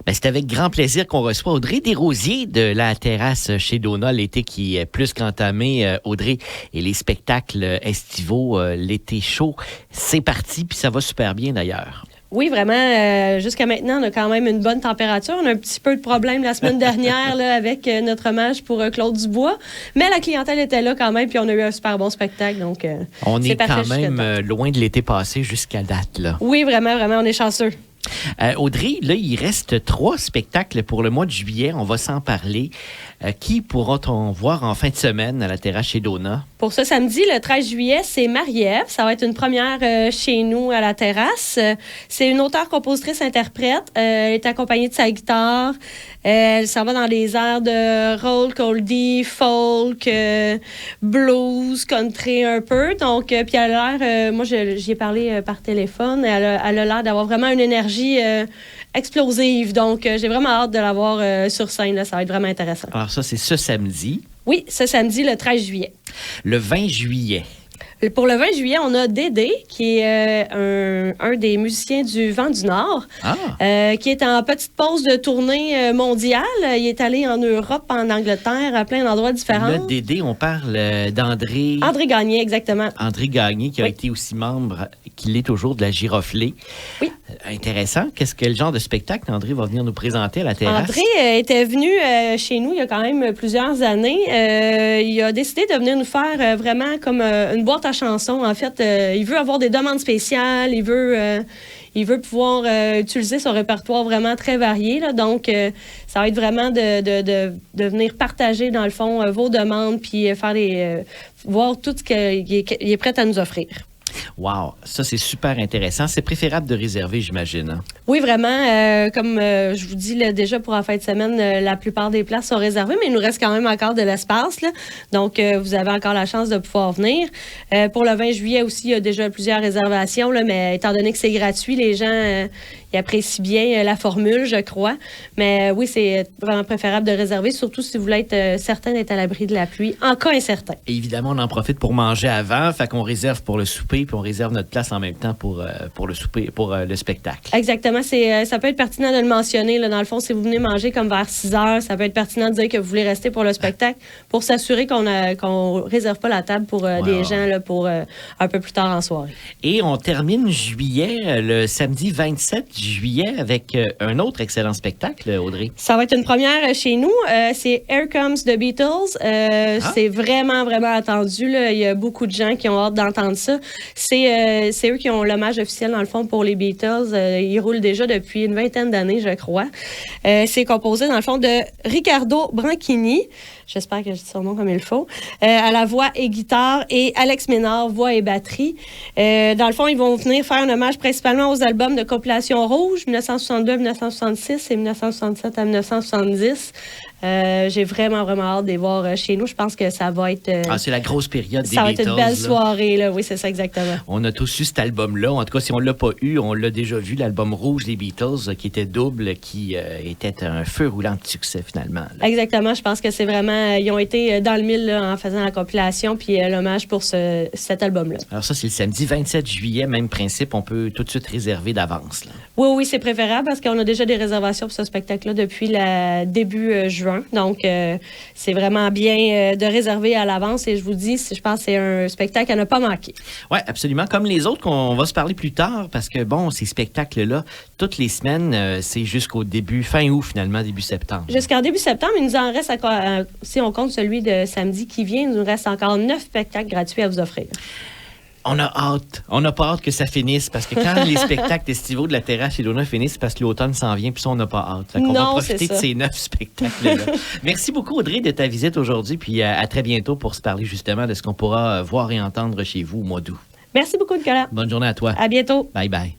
Ben, c'est avec grand plaisir qu'on reçoit Audrey Desrosiers de la terrasse chez Donat. L'été qui est plus qu'entamé, Audrey, et les spectacles estivaux, l'été chaud, c'est parti, puis ça va super bien d'ailleurs. Oui, vraiment. Jusqu'à maintenant, on a quand même une bonne température. On a un petit peu de problème la semaine dernière là, avec notre hommage pour Claude Dubois. Mais la clientèle était là quand même, puis on a eu un super bon spectacle. Donc, on est quand même loin de l'été passé jusqu'à date. Là. Oui, vraiment, on est chanceux. Audrey, là, il reste 3 spectacles pour le mois de juillet. On va s'en parler. Qui pourra-t-on voir en fin de semaine à la terrasse chez Donat? Pour ce samedi, le 13 juillet, c'est Marie-Ève. Ça va être une première chez nous à la terrasse. C'est une auteure, compositrice, interprète. Elle est accompagnée de sa guitare. Elle s'en va dans les airs de roll, oldie, folk, blues, country un peu. Donc, puis elle a l'air... moi, j'y ai parlé par téléphone. Elle a l'air d'avoir vraiment une énergie explosive. Donc, j'ai vraiment hâte de la voir sur scène. Là. Ça va être vraiment intéressant. Alors ça, c'est ce samedi. Oui, ce samedi, le 13 juillet. Le 20 juillet. Pour le 20 juillet, on a Dédé, qui est un des musiciens du Vent du Nord, qui est en petite pause de tournée mondiale. Il est allé en Europe, en Angleterre, à plein d'endroits différents. Là, Dédé, on parle d'André... André Gagné, exactement. André Gagné, qui a été aussi membre, qui l'est toujours, de la Giroflée. Oui. Intéressant. Quel genre de spectacle André va venir nous présenter à la terrasse? André était venu chez nous il y a quand même plusieurs années. Il a décidé de venir nous faire vraiment comme une boîte à chansons. En fait, il veut avoir des demandes spéciales. Il veut pouvoir utiliser son répertoire vraiment très varié. Là. Donc, ça va être vraiment de venir partager, dans le fond, vos demandes puis voir tout ce qu'il est prêt à nous offrir. Wow, ça c'est super intéressant. C'est préférable de réserver, j'imagine. Hein? Oui, vraiment. Comme je vous dis là, déjà pour la fin de semaine, la plupart des places sont réservées, mais il nous reste quand même encore de l'espace. Là. Donc, vous avez encore la chance de pouvoir venir. Pour le 20 juillet aussi, il y a déjà plusieurs réservations, là, mais étant donné que c'est gratuit, les gens ils apprécient bien la formule, je crois. Mais oui, c'est vraiment préférable de réserver, surtout si vous voulez être certain d'être à l'abri de la pluie, en cas incertain. Et évidemment, on en profite pour manger avant, fait qu'on réserve pour le souper, puis on réserve notre place en même temps pour le souper, pour le spectacle. Exactement. Ça peut être pertinent de le mentionner. Là, dans le fond, si vous venez manger comme vers 6 heures, ça peut être pertinent de dire que vous voulez rester pour le spectacle pour s'assurer qu'on réserve pas la table pour des gens là, pour un peu plus tard en soirée. Et on termine juillet, le samedi 27 juillet, avec un autre excellent spectacle, Audrey. Ça va être une première chez nous. C'est Here Comes the Beatles. C'est vraiment, vraiment attendu. Là. Il y a beaucoup de gens qui ont hâte d'entendre ça. C'est eux qui ont l'hommage officiel, dans le fond, pour les Beatles. Ils roulent déjà depuis une vingtaine d'années, je crois. C'est composé, dans le fond, de Riccardo Branchini. J'espère que je dis son nom comme il faut. À la voix et guitare, et Alex Ménard, voix et batterie. Dans le fond, ils vont venir faire un hommage principalement aux albums de compilation rouge, 1962 à 1966 et 1967 à 1970. J'ai vraiment, vraiment hâte de les voir chez nous. Je pense que ça va être... c'est la grosse période des Beatles. Ça va être une belle soirée, là. Oui, c'est ça, exactement. On a tous eu cet album-là. En tout cas, si on ne l'a pas eu, on l'a déjà vu, l'album rouge des Beatles, qui était double, qui était un feu roulant de succès, finalement. Là. Exactement. Je pense que c'est vraiment... Ils ont été dans le mille là, en faisant la compilation, puis l'hommage pour cet album-là. Alors ça, c'est le samedi 27 juillet. Même principe, on peut tout de suite réserver d'avance. Là. Oui, c'est préférable parce qu'on a déjà des réservations pour ce spectacle-là depuis début juin. Donc, c'est vraiment bien de réserver à l'avance. Et je vous dis, je pense que c'est un spectacle à ne pas manquer. Oui, absolument. Comme les autres qu'on va se parler plus tard, parce que, bon, ces spectacles-là, toutes les semaines, c'est jusqu'au fin août, finalement, début septembre. Jusqu'en début septembre, il nous en reste, si on compte celui de samedi qui vient, il nous reste encore 9 spectacles gratuits à vous offrir. On a hâte. On n'a pas hâte que ça finisse, parce que quand les spectacles estivaux de la terrasse chez Donat finissent, parce que l'automne s'en vient, puis ça, on n'a pas hâte. Fait qu'on va profiter de ces 9 spectacles-là. Merci beaucoup, Audrey, de ta visite aujourd'hui, puis à très bientôt pour se parler justement de ce qu'on pourra voir et entendre chez vous au mois d'août. Merci beaucoup, Nicolas. Bonne journée à toi. À bientôt. Bye-bye.